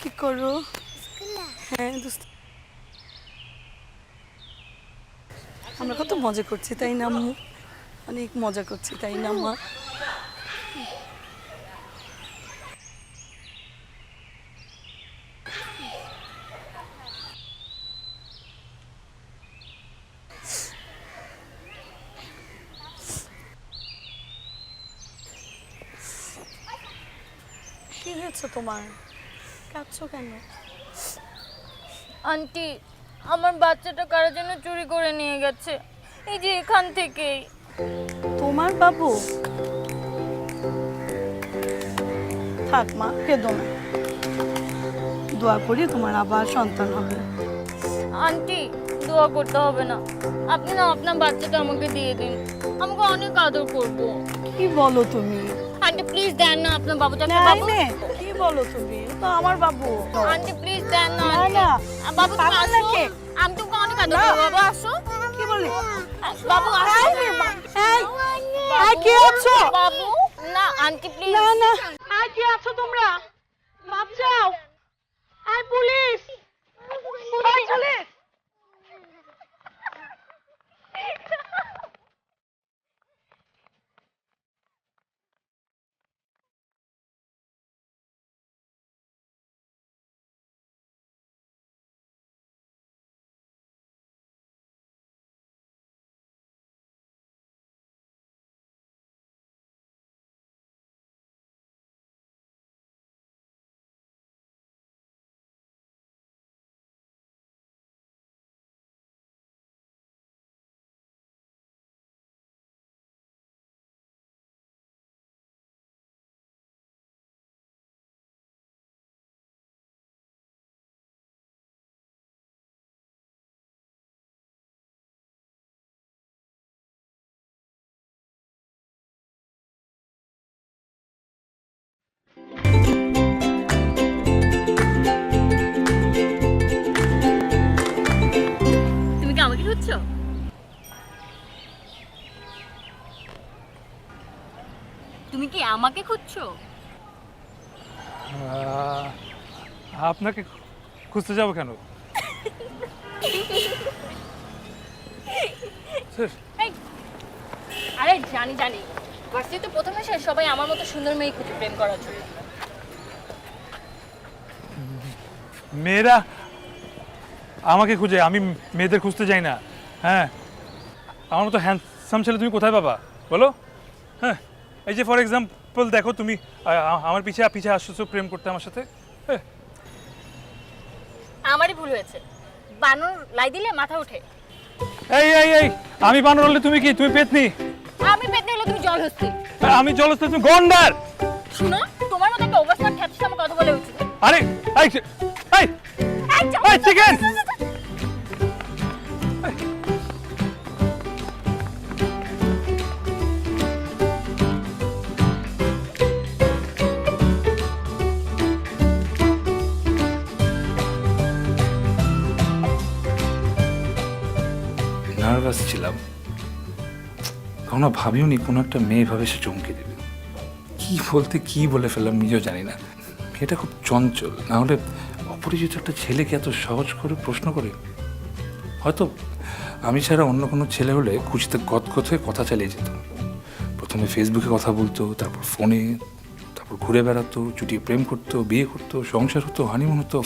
ঠিক করো। হ্যাঁ দোস্ত, আমরা কত মজা করছি তাই না আম্মু? অনেক মজা করছি তাই না আম্মা? কি হয়েছে তোমার? কাঁদছো কেন? আন্টি, আমার বাচ্চাটা কারোর জন্য চুরি করে নিয়ে গেছে, এই যে এখান থেকেই। তোমার বাবু? থাক মা, কেঁদো না। দোয়া করি তোমার আবার সন্তান হবে। আন্টি, দোয়া করতে হবে না, আপনি না আপনার বাচ্চাটা আমাকে দিয়ে দিন, আমাকে অনেক আদর করবো। কি বলো তুমি? আন্টি প্লিজ দেন না আপনার বাবুটাকে। নাই বাবু, নে, কি বলো তুমি? ও তো আমার বাবু। আন্টি প্লিজ দেন না। না, আন্টি, না। বাবু তুমি পাগল আসো, নাকি? আমি তোমাকে অনেক আদর না। করবো। বাবু আসো। কি বলি? বাবু আসো। এই রে মা, এই, এই কে আছো? বাবু, না আন্টি প্লিজ। না না, এই কে আছো তোমরা? বাঁচাও! এই পুলিশ! পুলিশ! পুলিশ! তুমি কি আমাকে খুঁজছো? তুমি কি আমাকে খুঁজছো? আপনাকে খুঁজতে যাবো কেন? স্যার, এই, আরে জানি জানি, ভার্সিটিতে প্রথম এসে সবাই আমার মতো সুন্দর মেয়ে খুঁজে প্রেম করার জন্য। মেয়েরা আমাকে খুঁজে, আমি মেয়েদের খুঁজতে যাই না। হ্যাঁ, আমার মতো হ্যান্ডসাম ছেলে তুমি কোথায় পাবা বলো? হ্যাঁ, এই যে ফর এক্সাম্পল দেখো তুমি আমার পিছে পিছে আসছো প্রেম করতে আমার সাথে। হ্যাঁ, আমারই ভুল হয়েছে, বানর লাই দিলে মাথা ওঠে। এই এই এই আমি বানর হলে তুমি কি? তুমি পেতনি। আমি পেটে হলে তুমি জল হস্তি। আমি জলস্থ, তুমি গন্ডার। শুনো, তোমার মতো একটা ওভারস্মার্ট খ্যাপসির সাথে কথা বলে উচিত। আরে এই এই এই চিকেন! নার্ভাস ছিলাম, কখনো ভাবিও নি কোনো একটা মেয়ে ভাবে সে চমকে দেবে। কি বলতে কি বলে ফেললাম নিজেও জানি না। মেয়েটা খুব চঞ্চল, না হলে অপরিচিত একটা ছেলেকে এত সহজ করে প্রশ্ন করে। হয়তো আমি ছাড়া অন্য কোনো ছেলে হলে খুশিতে গদগদ হয়ে কথা চালিয়ে যেত। প্রথমে ফেসবুকে কথা বলতো, তারপর ফোনে, তারপর ঘুরে বেড়াতো, চুটিয়ে প্রেম করতো, বিয়ে করতো, সংসার হতো, হানিমুন হতো।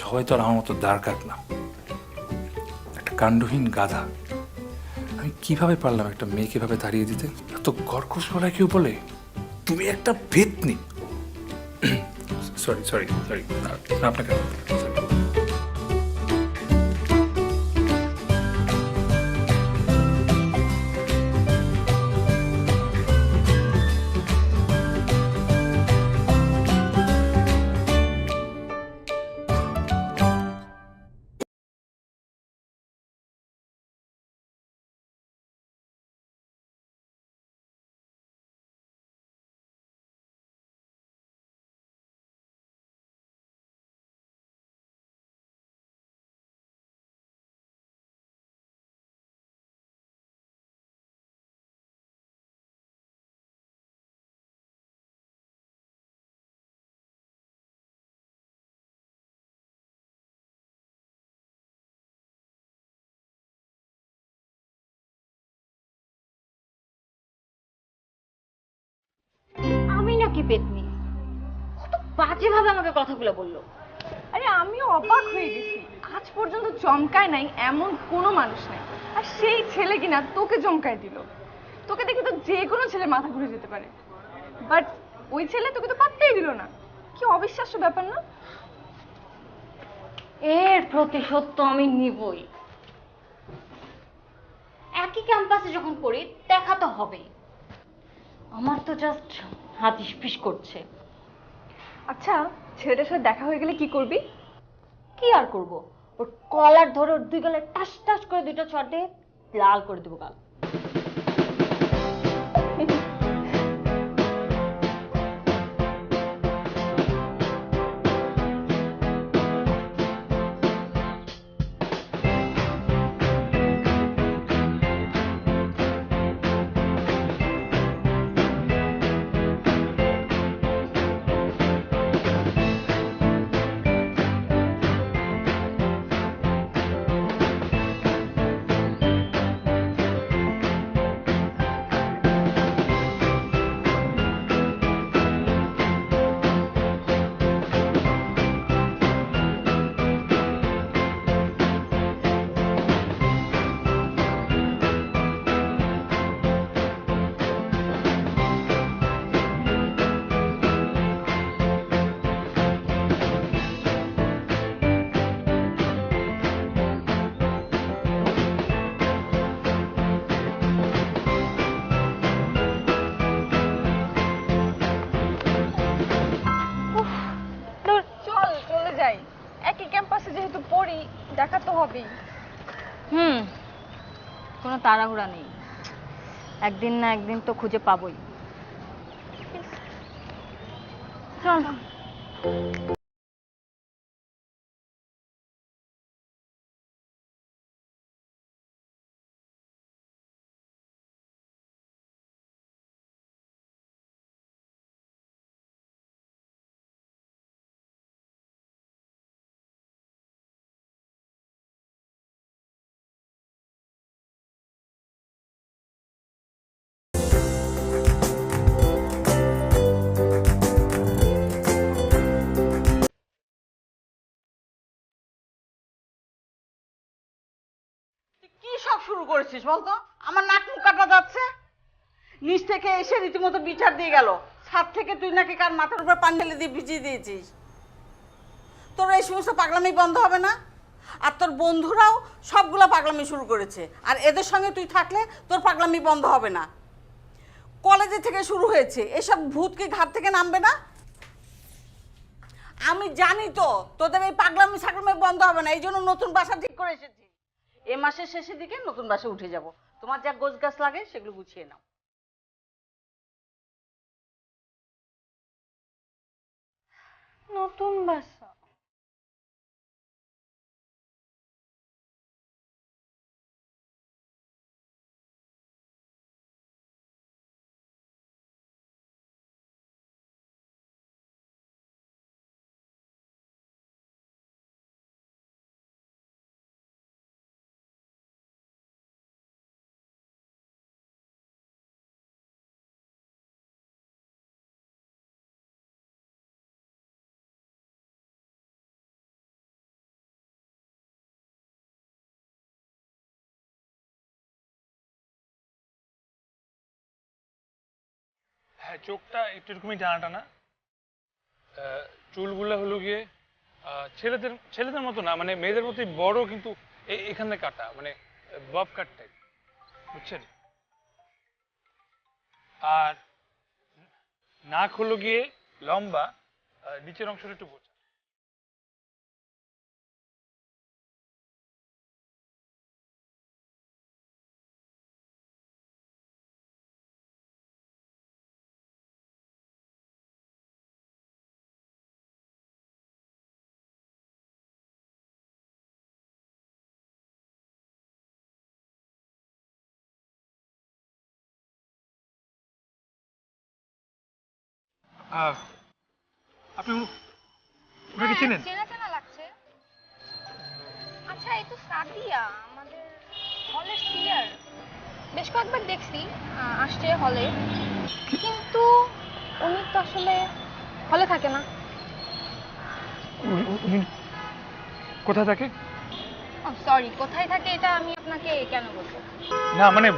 সবাই তো আর আমার মতো দাঁড় কাক না, একটা কাণ্ডহীন গাধা। আমি কিভাবে পারলাম একটা মেয়েকে ভাবে তাড়িয়ে দিতে? এত কর্কশ গলায় কেউ বলে তুমি একটা পেতনি। সরি সরি সরি, আপনাকে কি পেতনি, কত বাজেভাবে আমাকে কথাগুলো বললো। আরে আমিও অবাক হয়ে গেছি, আজ পর্যন্ত চমকায় নাই এমন কোনো মানুষ নাই। আর সেই ছেলে কিনা তোকে চমকায় দিল। তোকে দেখে তো যে কোনো ছেলে মাথা ঘুরে যেতে পারে, বাট ওই ছেলে তোকে তো পাত্তাই দিল না। কি অবিশ্বাস্য ব্যাপার না? এর প্রতিশোধ তো আমি নিবই। একই ক্যাম্পাসে যখন পড়ি দেখা তো হবেই। আমার তো জাস্ট হাত ইসপিস করছে। আচ্ছা, ছেলেটার সাথে দেখা হয়ে গেলে কি করবি? কি আর করব, ওর কলার ধরে ওর দুই গালে টাস টাস করে দুটো চড় দিয়ে লাল করে দেবো গাল। চল চলে যাই, একই ক্যাম্পাসে যেহেতু পড়ি, দেখা তো হবেই। কোনো তাড়াহুড়া নেই, একদিন না একদিন তো খুঁজে পাবোই। চল। কি সব শুরু করেছিস বলতো? আমার নাক মুখ কাটা যাচ্ছে। নিচ থেকে এসে রীতিমতো বিচার দিয়ে গেল, ছাদ থেকে তুই নাকি কার মাথার উপর পানি ঢেলে দিয়ে ভিজিয়ে দিয়েছিস। তোর এই সমস্ত পাগলামি বন্ধ হবে না? আর তোর বন্ধুরাও সবগুলো পাগলামি শুরু করেছে, আর এদের সঙ্গে তুই থাকলে তোর পাগলামি বন্ধ হবে না। কলেজে থেকে শুরু হয়েছে, এসব ভূত কি ঘাট থেকে নামবে না? আমি জানি তো তোদের এই পাগলামি সাগলামি বন্ধ হবে না, এই জন্য নতুন বাসা ঠিক করে এসেছি। এ মাসের শেষের দিকে নতুন বাসে উঠে যাব। তোমার যা গোছ গাছ লাগে সেগুলো গুছিয়ে নাও। নতুন বাসা? হ্যাঁ, চোখটা একটু এরকমই টানা টানা, চুলগুলো হলো গিয়ে ছেলেদের ছেলেদের মতো না, মানে মেয়েদের মতোই বড়, কিন্তু এখানে কাটা, মানে বব কাট টাইপ, বুঝছেন? আর নাক হলো গিয়ে লম্বা, নিচের অংশটা একটু বোঝা। আপনি ওনাকে চেনেন? চেনা চেনা লাগছে। আচ্ছা, এই তো সাদিয়া, আমাদের হলের সিনিয়র। বেশ কয়েকবার দেখছি আসছে হলে, কিন্তু উনি তো আসলে হলে থাকে না। উনি কোথায় থাকে? সরি, কোথায় থাকে এটা আমি আপনাকে কেন বলবো? না মানে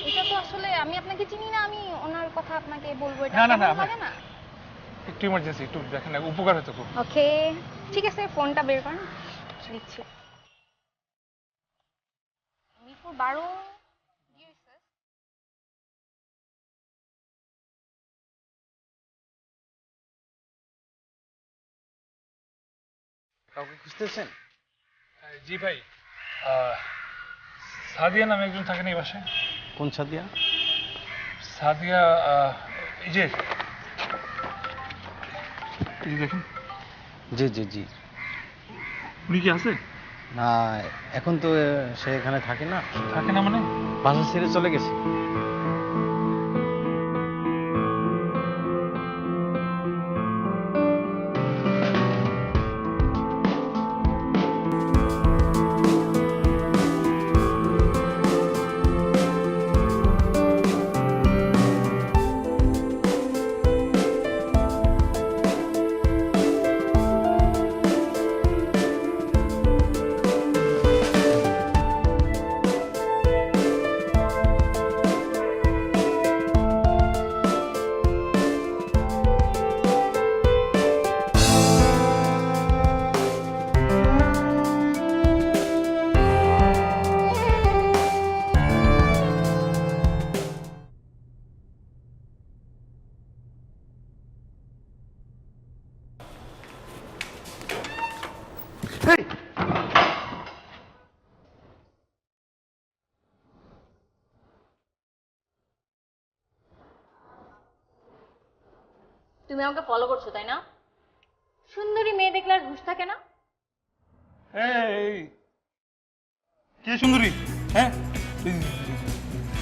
এটা তো আসলে আমি আপনাকে চিনি না, আমি ওনার কথা আপনাকে বলবো, এটা না, না, না, কেমন লাগে না? একটু ইমার্জেন্সি, একটু দেখেন না, উপকার হতো খুব। ওকে, ঠিক আছে, ফোনটা বের করেন, দিচ্ছি। মিরপুর 12 কাউকে খুঁজতেছেন? জি ভাই, সাদিয়া নামে একজন থাকেন এই বাসায়। কোন সাদিয়া? সাদিয়া, এই যে দেখেন। জি জি জি। উনি কি আছে? না, এখন তো সে এখানে থাকে না। থাকে না মানে? বাসা ছেড়ে চলে গেছে। তুমি আমাকে ফলো করছো তাই না? সুন্দরী মেয়ে দেখলে আর হুঁশ থাকে না? এই কে সুন্দরী? হ্যাঁ,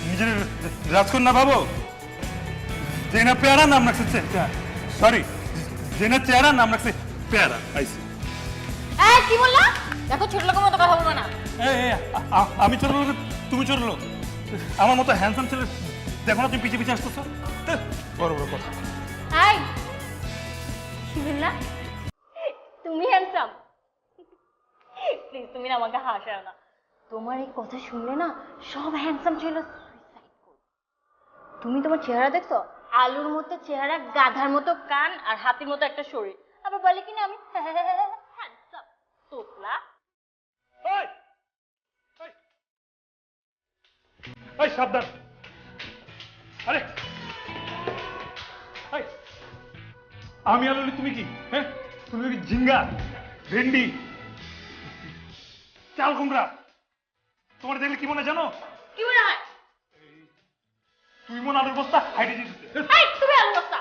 নিজের রাজকন্যা ভাবো? যেনা পেয়ারা নাম রাখছে, সরি, যেনা চেহারা নাম রাখছে পেয়ারা। আইসি এই কি বললা? দেখো ছোট লোকের মতো কথা বলবে না। আমি ছোট লোক, তুমি ছোট লোক? আমার মতো হ্যান্ডসাম ছেলে দেখো না, তুমি পিছিয়ে পিছিয়ে আসতেছ। বড় বড় কথা। এই শিবিল্লা, তুমি হ্যান্ডসাম? প্লিজ তুমি না আমাকে হাসাও না। তোমার এই কথা শুনলে না সব হ্যান্ডসাম ছেলে সুইসাইড করবে। তুমি তোমার চেহারা দেখছো? আলুর মতো চেহারা, গাধার মতো কান, আর হাতির মতো একটা শরীর। আবার বলে কিনা আমি হ্যান্ডসাম। তোতলা। এই সাবধান! আরে এই, আমি আলু, তুমি কি? হ্যাঁ, তুমি কি ঝিঙ্গা, ভেন্ডি, চাল কুমড়া? তোমার দেখলে কি মনে হয় জানো? কি মনে হয়? তুই মন আলুর বস্তা হাইটে দিতে। এই তুমি আলু বস্তা।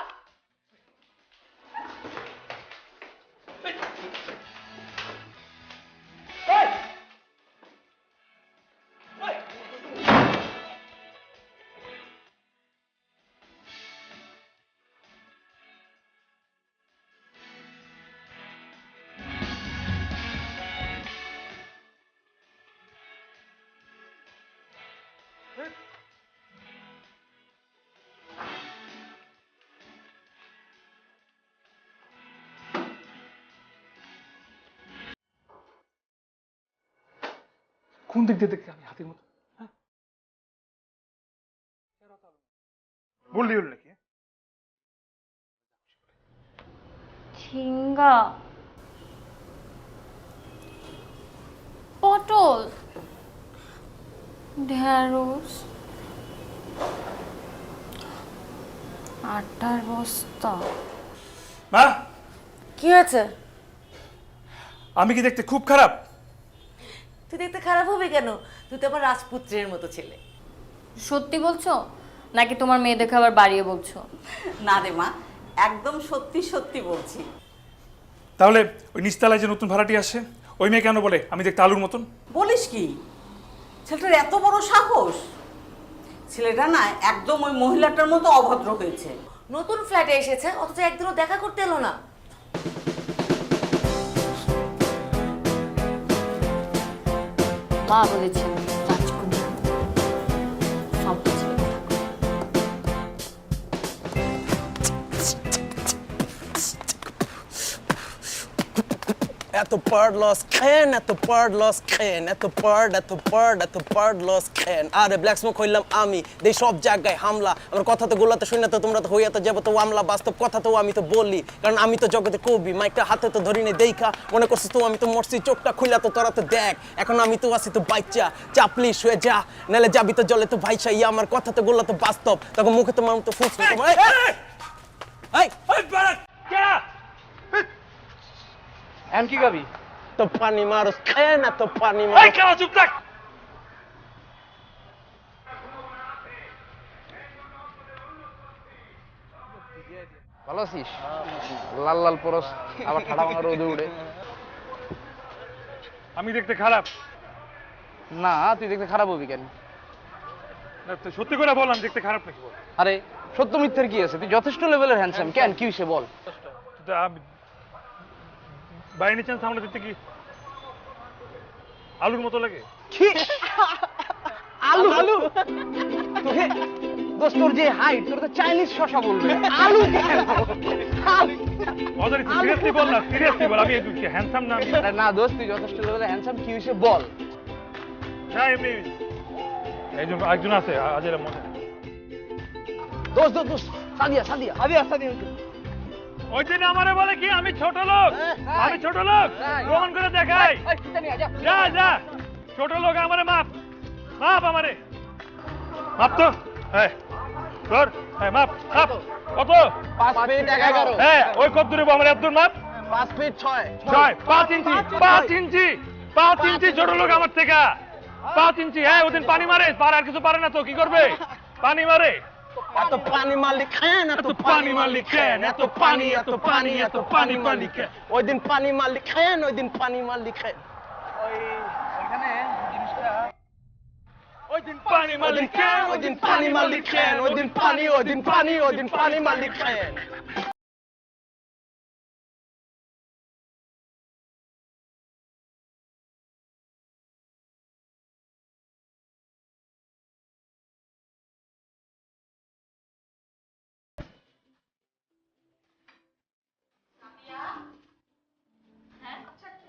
কোন দিক দিয়ে দেখতে আমি হাতির মতো? হ্যাঁ, বললি হল নাকি? ঝিঙ্গা, পটল, ঢেঁড়স, আটার বস্তা। মা, কি হয়েছে? আমি কি দেখতে খুব খারাপ? তুই দেখতে খারাপ হবে কেন? তুই তো আমার রাজপুত্রের মতো ছেলে। সত্যি বলছো নাকি তোমার মেয়ে দেখে আবার বাড়িয়ে বলছো? না রে মা, একদম সত্যি সত্যি বলছি। তাহলে ওই নিচতলায় যে নতুন ভাড়াটি আসে, ওই মেয়ে কেন বলে আমি দেখতে আলুর মতন? বলিস কি? ছেলেটার এত বড় সাহস! ছেলেটা না একদম ওই মহিলাটার মতো অভদ্র হয়েছে। নতুন ফ্ল্যাটে এসেছে, অথচ একদিনও দেখা করতে এলো না। মা বলেছেন রাজকন্যা সব ছেলে কথা কয়। এত পার্ড লস খেন, এত পার্ড লস খেন, এত পার্ড লস খেন। আরে ব্ল্যাক স্মোক হইলাম আমি, দেই সব জায়গায় হামলা। আমার কথা তো গোলাতে শুনে তো তোমরা তো হইয়া তো যাবো তো আমলা। বাস্তব কথা তো আমি তো বলি, কারণ আমি তো জগতে কবি। মাইকটা হাতে তো ধরি নে দেখা, মনে করছিস তো আমি তো মরছি, চোখটা খুইলা তো তোরা তো দেখ। এখন আমি তো আছি তো বাচ্চা, চাপলিশ হয়ে যা, নাহলে যাবি তো জলে তো ভাইসা। ইয়া আমার কথা তো গোলা তো বাস্তব, তখন মুখে তো মানুষ তো ফুস। এখন কি খাবি? তো পানি মারস খেন, এত পানি মারস। চুপ থাক। ভালো আছিস? লাল লাল পরস, আবার ঠাডা ভাঙা রোদে উঠে। আমি দেখতে খারাপ না, তুই দেখতে খারাপ হবি কেন? না, তুই সত্যি করে বল, আমি দেখতে খারাপ নাকি বল। আরে সত্য মিথ্যার কি আছে? তুই যথেষ্ট লেভেলের হ্যান্ডসাম। কেন, কি হয়েছে বল? বাই এনি চান্স আমরা দেখতে কি আলুর মতো লাগে? কি আলু? আলু তোকে দোস্ত, তোর যে হাইট, তোর তো চাইনিজ শশা বলবে। আলু কেন? সিরিয়াসলি বল না, সিরিয়াসলি বল। আমি হ্যান্ডসাম না? আরে না দোস্ত, তুই যথেষ্ট লেভেলের হ্যান্ডসাম। কি হয়েছে বল? না এমনি একজন আছে আজের মনে। দোস্ত দোস্ত দোস্ত, সাদিয়া সাদিয়া সাদিয়া সাদিয়া। ওই দিন আমারে বলে কি আমি ছোট লোক, আমি ছোট লোক, প্রমাণ করে দেখাই। যা যা, ছোট লোক আমারে মাপ, মাপ আমারে মাপ তো। হ্যাঁ তোর, হ্যাঁ মাপ মাপ। কত? 5 ফিট 11। হ্যাঁ ওই কত দূরে আমার এত দূর মাপ? 5 ফিট 6। 5 ইঞ্চি, 5 ইঞ্চি, 5 ইঞ্চি ছোট লোক আমার থেকে। 5 ইঞ্চি। হ্যাঁ ওদিন পানি মারে, আর কিছু পারে না তো কি করবে? পানি মারে। এত পানি মারলি খেন, এত পানি মারলি কেন? এত পানি, এত পানি, এত পানি মারলি কেন? ওই দিন পানি মারলি খেন, ওই দিন পানি মারলি খেন। ওই দিন পানি মারলি কেন? ওই দিন পানি মারলি খেন, ওই দিন পানি, ওই দিন পানি, ওই দিন পানি মারলি খেন।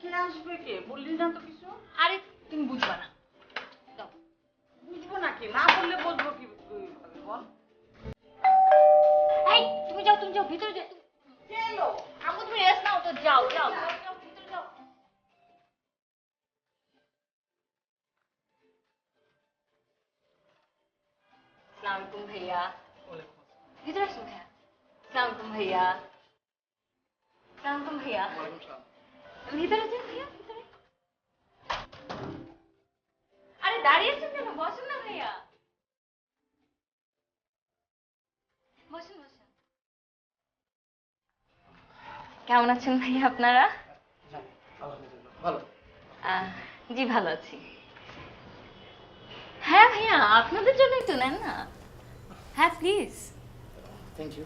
কে আসবে কে বললি না তো কিছু? আরে তুমি বুঝবা না। বুঝবো নাকি? না বললে বুঝবো কি বল? এই তুমি যাও, তুমি যাও ভিতরে যাও। কে এলো? আমু তুমি রেস্ট নাও তো, যাও যাও যাও, ভিতরে যাও। আসসালামু আলাইকুম ভাইয়া। ভিতরে আসুন ভাইয়া। আসসালামু আলাইকুম ভাইয়া। আসসালামু আলাইকুম ভাইয়া। ভিতরে যান ভাইয়া, ভিতরে। আরে দাঁড়িয়ে আছেন কেন? বসুন না ভাইয়া, বসুন বসুন। কেমন আছেন ভাইয়া আপনারা? ভালো। জি ভালো আছি। হ্যাঁ ভাইয়া, আপনাদের জন্যই তো, নেন না। হ্যাঁ প্লিজ। Thank you.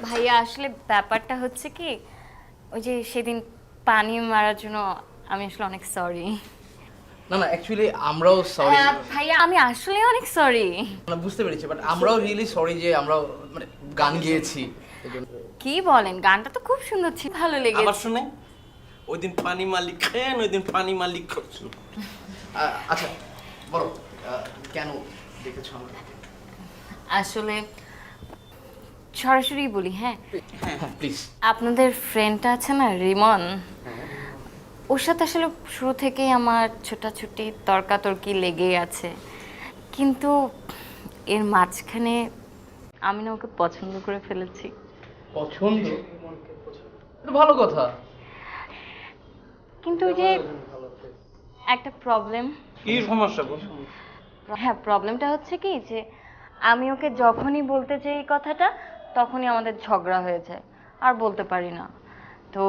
ভাইয়া আসলে ব্যাপারটা হচ্ছে কি, ওই যে সেদিন পানি মারার জন্য আমি আসলে অনেক সরি। না না, অ্যাকচুয়ালি আমরাও সরি। ভাইয়া আমি আসলে অনেক সরি। বুঝতে পেরেছি, বাট আমরাও রিয়েলি সরি যে আমরা মানে গান গেয়েছি। কি বলেন, গানটা তো খুব সুন্দর ছিল, ভালো আবার লেগেছে। শুনে, ওই দিন পানি মারলি খেন, ওই দিন পানি মারলি খেন। আচ্ছা বলো, কেন দেখেছো আমরা? আসলে সরাসরি বলি, হ্যাঁ হ্যাঁ প্লিজ। আপনাদের ফ্রেন্ডটা আছে না রিমন, ওর সাথে আসলে শুরু থেকেই আমার ছোটাছুটি তর্কাতর্কি লেগেই আছে, কিন্তু এর মাঝখানে আমি না ওকে পছন্দ করে ফেলেছি। পছন্দ? এটা ভালো কথা। কিন্তু ওই যে একটা প্রবলেম। কি সমস্যা? হ্যাঁ প্রবলেমটা হচ্ছে কি যে আমি ওকে যখনই বলতে চাই এই কথাটা তখনই আমাদের ঝগড়া হয়ে যায়, আর বলতে পারি না। তো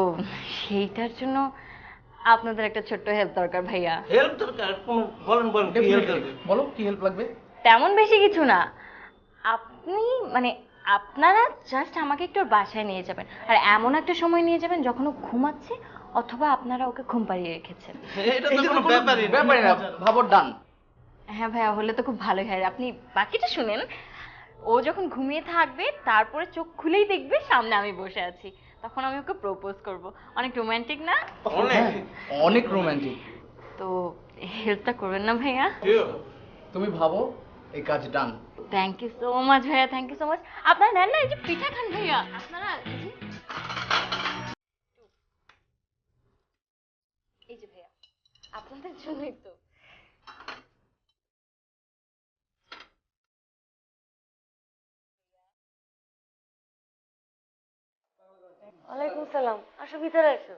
সেইটার জন্য আপনাদের একটা ছোট্ট হেল্প দরকার ভাইয়া। হেল্প দরকার? বলেন বলেন, কি হেল্প দরকার? বলো কি হেল্প লাগবে? তেমন বেশি কিছু না, আপনি মানে আপনারা জাস্ট আমাকে একটু ওর বাসায় নিয়ে যাবেন, আর এমন একটা সময় নিয়ে যাবেন যখন ও ঘুমাচ্ছে অথবা আপনারা ওকে ঘুম পাড়িয়ে রেখেছেন। এটা তো কোনো ব্যাপারই ব্যাপারই না, ভাবো ডান। হ্যাঁ ভাইয়া, হলে তো খুব ভালোই হয়। আপনি বাকিটা শুনেন। ও যখন ঘুমিয়ে থাকবে তারপরে চোখ খুলেই দেখবে সামনে আমি বসে আছি, তখন আমি ওকে প্রপোজ করব। অনেক রোমান্টিক না? অনেক রোমান্টিক। তো হেল্পটা করবেন না ভাইয়া? তুমি ভাবো এই কাজ ডান। থ্যাংক ইউ সো মাচ ভাইয়া, থ্যাংক ইউ সো মাচ। আপনারা নেন না, এই যে পিঠা খান ভাইয়া আপনারা। এই যে ভাইয়া আপনাদের জন্যই তো। ওয়ালাইকুম সালাম, আসো ভিতরে আসো।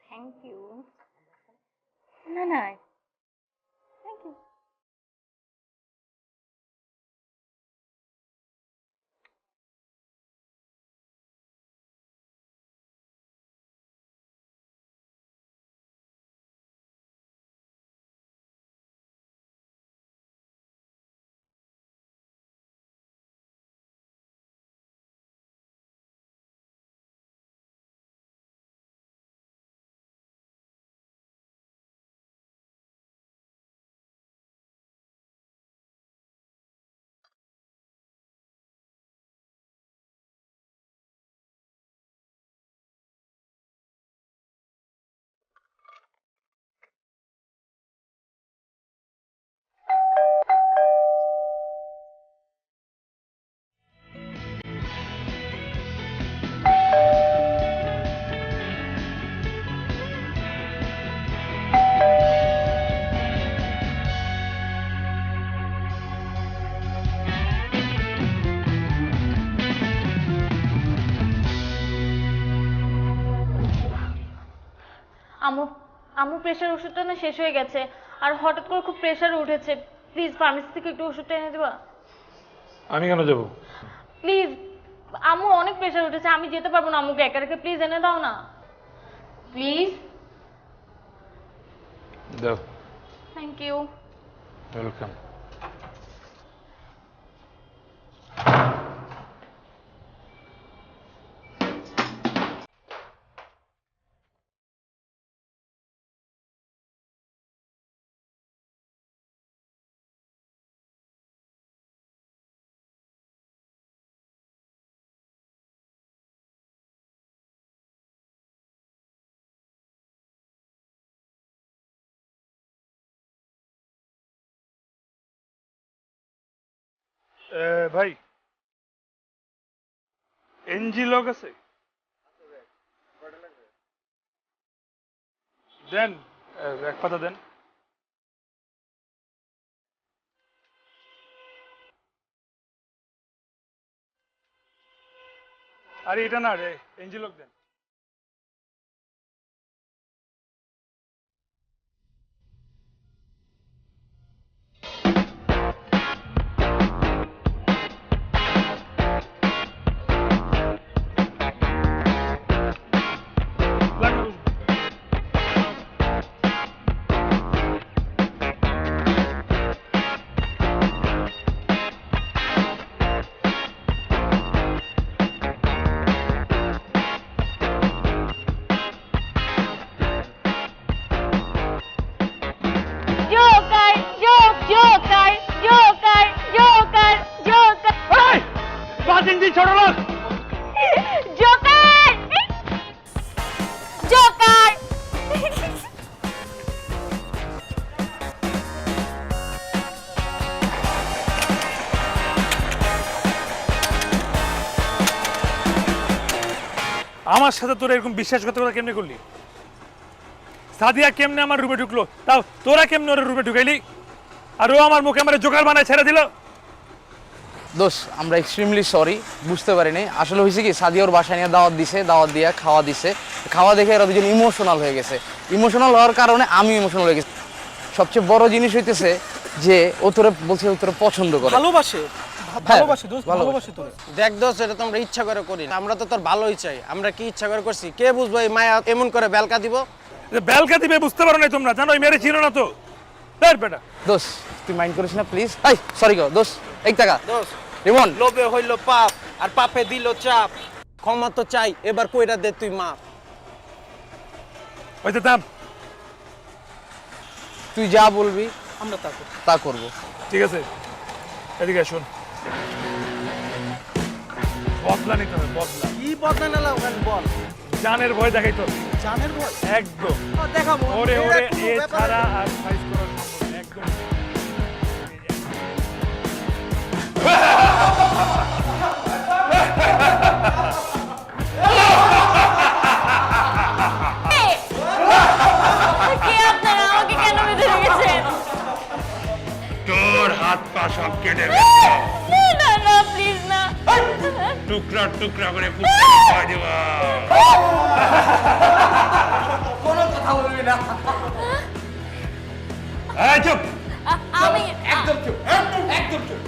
Thank you. না না থ্যাংক ইউ। আমার প্রেশার ওষুধটা না শেষ হয়ে গেছে, আর হঠাৎ করে খুব প্রেশার উঠেছে। প্লিজ ফার্মেসি থেকে একটু ওষুধটা এনে দেবা? আমি কেন যাবো? প্লিজ, আম্মুর অনেক প্রেশার উঠেছে, আমি যেতে পারবো না আম্মুকে একা রেখে। প্লিজ এনে দাও না প্লিজ। দাও। Thank you. ওয়েলকাম। ভাই এনজি লগ আছে? দেন, এক পাতা দেন। আরে এটা না রে, এনজি লগ দেন। Joker joke joker joker joker joker 5 inch ছোট লোক। Joker joker. আমার সাথে তোরা এরকম বিশ্বাসঘাতকতা কেমনে করলি? সাদিয়া কেমনে আমার রুমে ঢুকলো, তাও তোরা কেমনে ওর রুমে ঢুকাইলি? আর ও আমার মুখে আমার জোকার বানায় ছেড়ে দিল। দোষ, আমরা এক্সট্রিমলি সরি, বুঝতে পারিনি। আসলে হয়েছে কি, সাদিয়া ওর বাসায় নিয়ে দাওয়াত দিছে, দাওয়াত দিয়ে খাওয়া দিছে, খাওয়া দেখে এরা দুজন ইমোশনাল হয়ে গেছে। ইমোশনাল হওয়ার কারণে আমি ইমোশনাল হয়ে গেছি। সবচেয়ে বড় জিনিস হইতেছে যে ও তোরে বলছে ও তোরে পছন্দ করে। ভালোবাসে, ভালোবাসি দোস্ত, ভালোবাসি তোরে। দেখ দোস্ত, এটা তো আমরা ইচ্ছা করে করি না, আমরা তো তোর ভালোই চাই। আমরা কি ইচ্ছা করে করছি? কে বুঝবো এই মায়া এমন করে বেলকা দিব? বেলকা দিবে বুঝতে পারো না তোমরা, জানো এই মেরে ছিল না তো। এই বেটা দোষ, তুই মাইন্ড করিস না প্লিজ। এই সরি গো দোষ, এক টাকা দোস্ত, রিমন। লোভে হইল পাপ আর পাপে দিল চাপ। ক্ষমা তো চাই, এবার কইরা দে তুই মাপ। ওই তো থাম। তুই যা বলবি আমরা তা তা করবো। ঠিক আছে, এদিকে শোন, বদলা নিতে হবে, বদলা। কি বদলা নিলাম ওখানে বল। জানের ভয় দেখাই তো, জানের ভয় একদম। দেখাবো। ওরে এটা ওরে কোনো এ ব্যাপার ছাড়া না। আর ফাইট করার সম্ভব না, একদম। কে আপনারা? আমাকে কেন বেঁধে রেখেছেন? তোর হাত পা সব কেটে না না না, প্লিজ না। টুকরা টুকরা করে কুত্তা খাওয়া দেবো। এই চুপ। আমি একদম চুপ, একদম চুপ।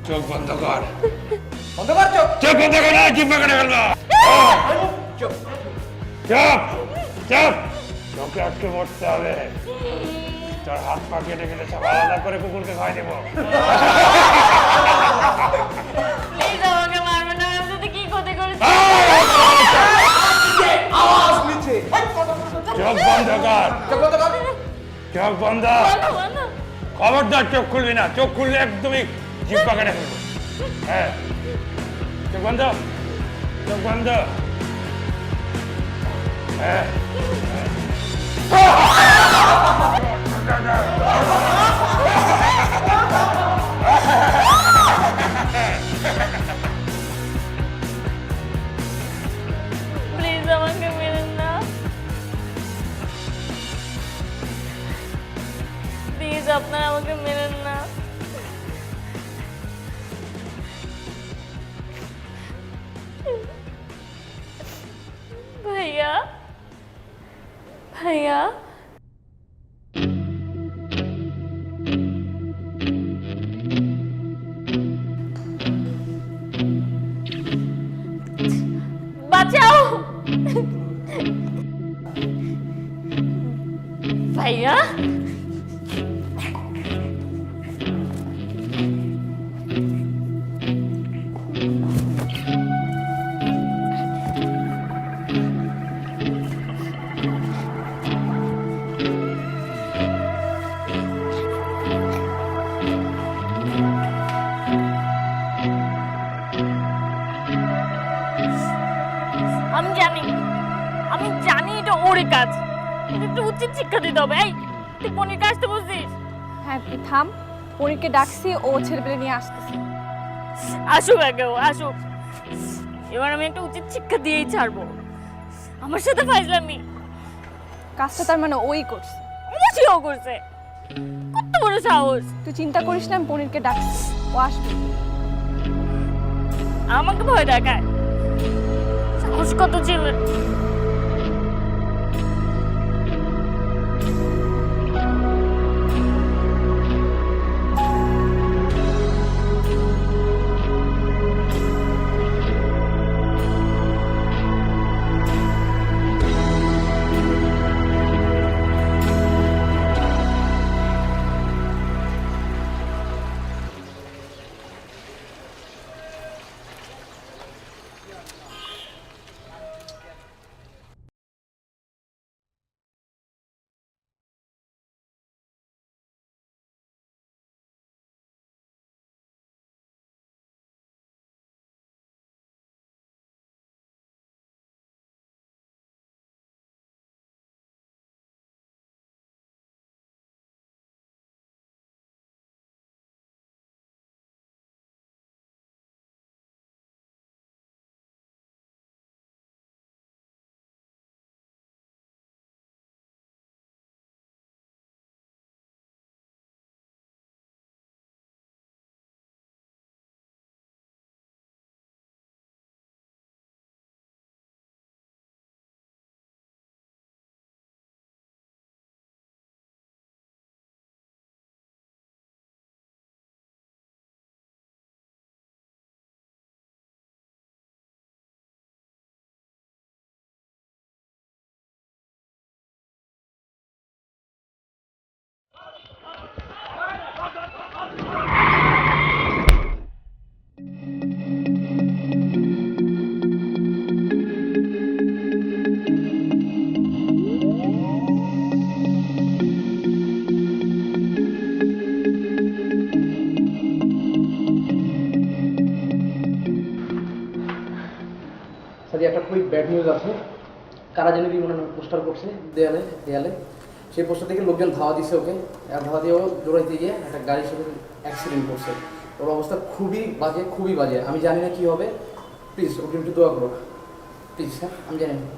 চোখ বন্ধ কর, চোখ বন্ধ কর, না জিম্মা করে ফেলবো। চুপ চুপ চুপ, তোকে আজকে মরতে হবে। তোর হাত পা কেটে কেটে সব আলাদা করে কুকুরকে খাওয়াই দেবো। প্লিজ আমাকে মারবেন না, আমি যদি কি ক্ষতি করেছি। চোখ বন্ধ কর, চোখ বন্ধ। বন্ধ বন্ধ। খবরদার চোখ খুলবি না, চোখ খুললে একদমই জিব্বা কেটে ফেলবো। হ্যাঁ, চোখ বন্ধ, চোখ বন্ধ। হ্যাঁ, প্লিজ আমাকে মেরেন না, প্লিজ আপনারা আমাকে মেরেন না। ভাইয়া, ভাইয়া, বাঁচাও ভাইয়া। আমি জানি এটা ওরই কাজ, ওকে একটু উচিত শিক্ষা দিতে হবে। এই তুই পনিরকে আসতে বলছিস? হ্যাঁ তুই থাম, পরীকে ডাকছি, ও ছেলেপেলে নিয়ে আসতেছে। আসুক আগে, ও আসুক। এবার আমি একটা উচিত শিক্ষা দিয়েই ছাড়বো। আমার সাথে ফাইজলামি, কাজটা তার মানে ওই করছে। অবশ্যই ও করছে, কত বড় সাহস। তুই চিন্তা করিস না, আমি পরীকে ডাকছি, ও আসবে। আমাকে ভয় দেখায়, সাহস কত ছিল। সাথে একটা খুবই ব্যাড নিউজ আছে। কারা জানি রিমনের পোস্টার করছে দেয়ালে দেয়ালে, সেই পোস্টার থেকে লোকজন ধাওয়া দিছে ওকে, আর ধাওয়া দিয়ে ও দৌড়াইতে গিয়ে একটা গাড়ির সাথে অ্যাক্সিডেন্ট করছে। ওর অবস্থা খুবই বাজে, খুবই বাজে। আমি জানি না কী হবে, প্লিজ ওকে একটু দোয়া করো প্লিজ। হ্যাঁ, আমি জানি না।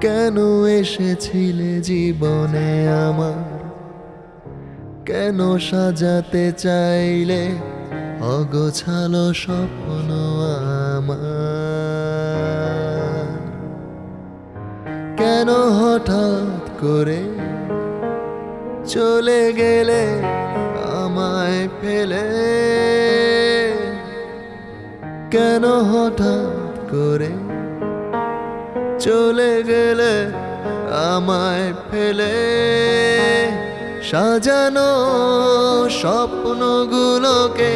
কেন এসেছিলে জীবনে আমার, কেন সাজাতে চাইলে অগোছালো স্বপ্ন আমার, কেন হঠাৎ করে চলে গেলে আমায় ফেলে, কেন হঠাৎ করে চলে গেলে আমায় ফেলে, সাজানো স্বপ্নগুলোকে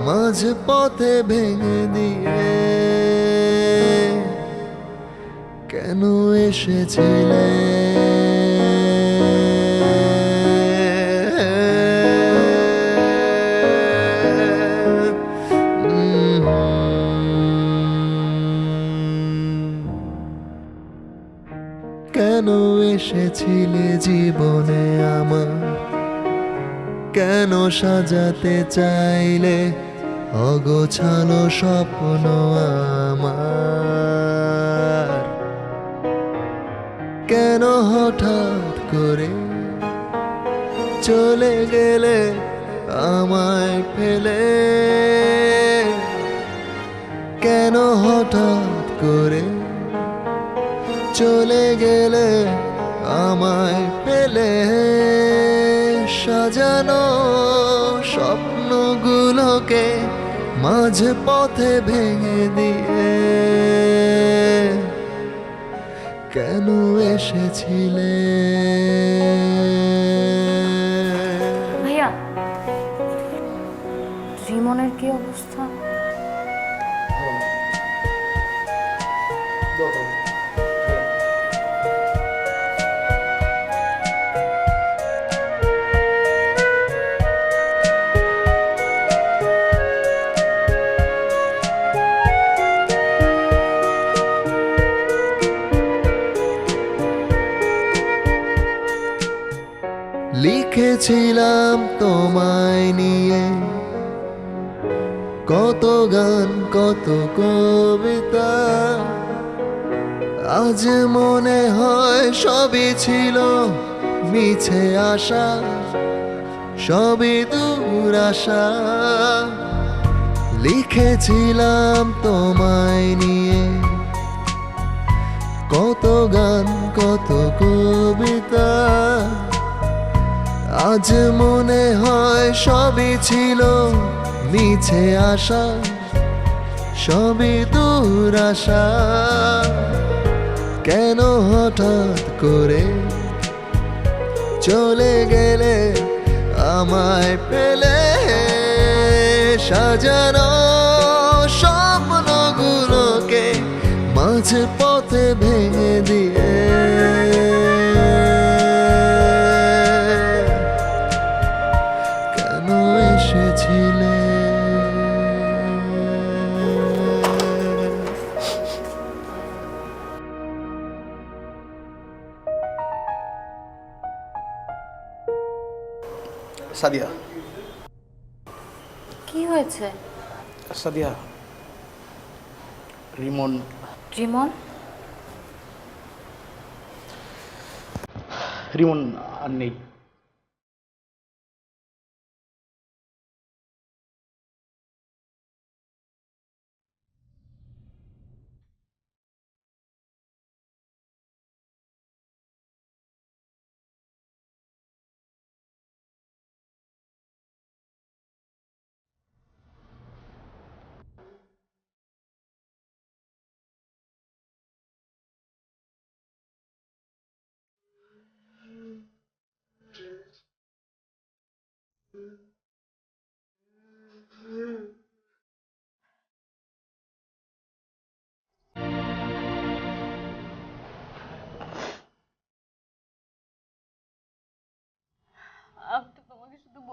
মাঝ পথে ভেঙে দিয়ে, কেন এসেছিলে কেন এসেছিলে জীবনে আমার, কেন সাজাতে চাইলে অগোছালো স্বপ্ন আমার, কেন হঠাৎ করে চলে গেলে আমায় ফেলে, কেন হঠাৎ করে চলে গেলে আমায় ফেলে, সাজানো স্বপ্নগুলোকে মাঝ পথে ভেঙে দিয়ে, কেন এসেছিলে ভাইয়া, রিমনের কি অবস্থা? লিখেছিলাম তোমায় নিয়ে কত গান কত কবিতা, আজ মনে হয় সবই ছিল মিছে আশা, সবই দূর আশা। লিখেছিলাম তোমায় নিয়ে কত গান কত কবিতা, আজ মনে হয় সবই ছিল মিছে আশা, সবই দূর আশা। কেন হঠাৎ করে চলে গেলে আমায় ফেলে, সাজানো স্বপ্নগুলোকে মাঝ পথে ভেঙে দিয়ে, কেন এসেছিলে সাদিয়া, কি হয়েছে? সাদিয়া, রিমন রিমন? রিমন আর নেই।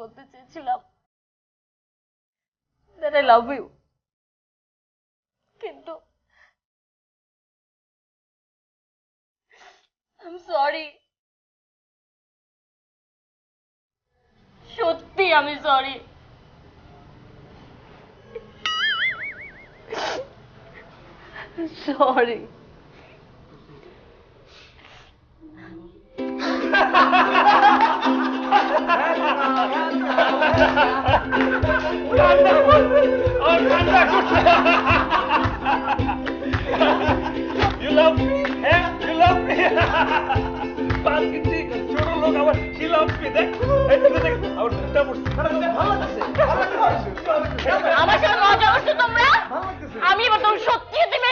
বলতে চেয়েছিলাম that I love you, কিন্তু I'm sorry, সত্যি আমি sorry. Sorry. You love me? Eh? You love me? বাস কিনছি ছোট লোক আবার he loves me দেখ এই তো দেখ আবার ঠান্ডা পড়ছে আমার সাথে মজা করছো তোমরা? আমি এবার তোমার সত্যি দিবে।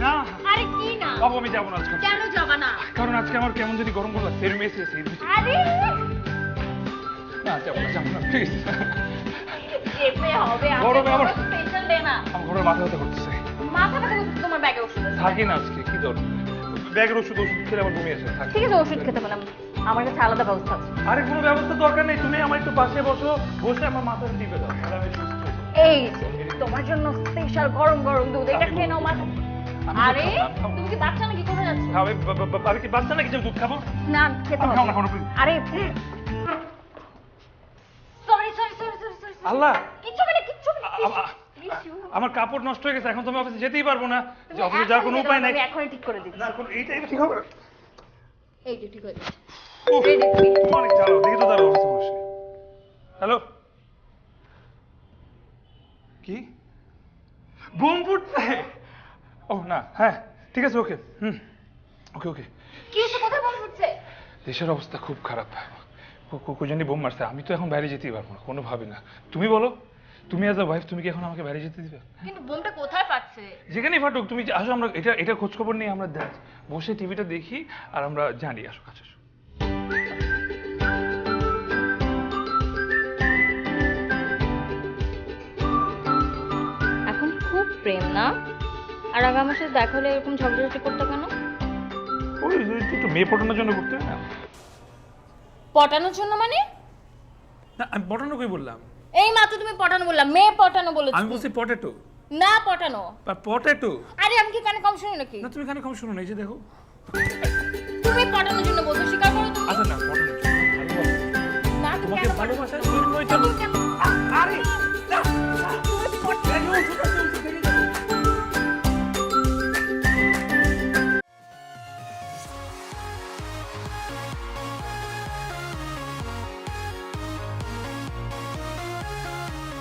না আরে কি না? বাবু আমি যাবো না আজকে কেন যাবা না? কারণ আজকে আমার কেমন যদি গরম গরম লাগছে এরম এসে আরে না যাবো না প্লিজ যেতে হবে। গরমে আবার স্পেশাল ডে না। আমার ঘরের মাথা ব্যথা করতেছে মাথা ব্যথা করছে তোমার ব্যাগে ওষুধ আছে। থাকি না আজকে কি দরকার ব্যাগের ওষুধ খেলে আমার বমি আসে থাকি ঠিক আছে ওষুধ খেতে পেলাম, আমার কাছে আলাদা ব্যবস্থা আছে। আরে কোনো ব্যবস্থা দরকার নেই তুমি আমার একটু পাশে বসো বসে আমার মাথাটা টিপে দাও তাহলে আমি সুস্থ হয়ে যাবো। এই যে তোমার জন্য স্পেশাল গরম গরম দুধ, এটা খেয়ে নাও মাথা। আরে তুমি কি বাচ্চা নাকি? কোথায় যাচ্ছ? আমি কি বাচ্চা নাকি যে দুধ খাবো না খেতে আমি হবে। খাবো না, খাবো না, please। আরে sorry sorry sorry sorry sorry আল্লাহ কিচ্ছু মানে কিচ্ছু মানে আমার কাপড় নষ্ট হয়ে গেছে এখন তুমি অফিসে যেতেই পারবো না যে অফিসে যাওয়ার কোনো উপায় নাই আমি এখনই ঠিক করে দিচ্ছি। না এখন এইটা ঠিক হবে এই যে ঠিক হয়ে গেছে। উফ, অনেক জ্বালাও দেখি তো দাঁড়াও অফিসে বসে হ্যালো কি বোম ফুটছে ও না হ্যাঁ ঠিক আছে ওকে ওকে ওকে কি হচ্ছে? কোথায় বল ফুটছে? দেশের অবস্থা খুব খারাপ জানি বোম মারছে আমি তো এখন বাইরে যেতেই পারবো না কোনোভাবে না তুমি বলো তুমি অ্যাজ আ ওয়াইফ তুমি কি এখন আমাকে বাইরে যেতে দিবে কিন্তু বোমটা কোথায় ফাটছে? যেখানেই ফাটুক তুমি আসো আমরা এটা খোঁজ খবর নিয়ে আমরা বসে টিভিটা দেখি আর আমরা জানি আসো কাছে আসো এখন খুব প্রেম না? আর আগে আমার সাথে দেখা হলে এরকম ঝগড়াঝাটি করতে কেন? ওই একটু মেয়ে পটানোর জন্য করতে হয় না পটানোর জন্য মানে? না আমি পটানো কই বললাম এই মাত্র তুমি পটানো বললাম, মেয়ে পটানো বলেছো। আমি বলছি পটেটো না পটানো। পটেটো আরে আমি কি কানে কম শুনি নাকি? না তুমি কানে কম শোনো না এই যে দেখো তুমি পটানোর জন্য বলছো, স্বীকার করো তুমি। আচ্ছা না পটানোর জন্য ভালোবাসা না তুমি তোমাকে কেন ভালোবাসার জন্যই তো তুমি কেন- আরে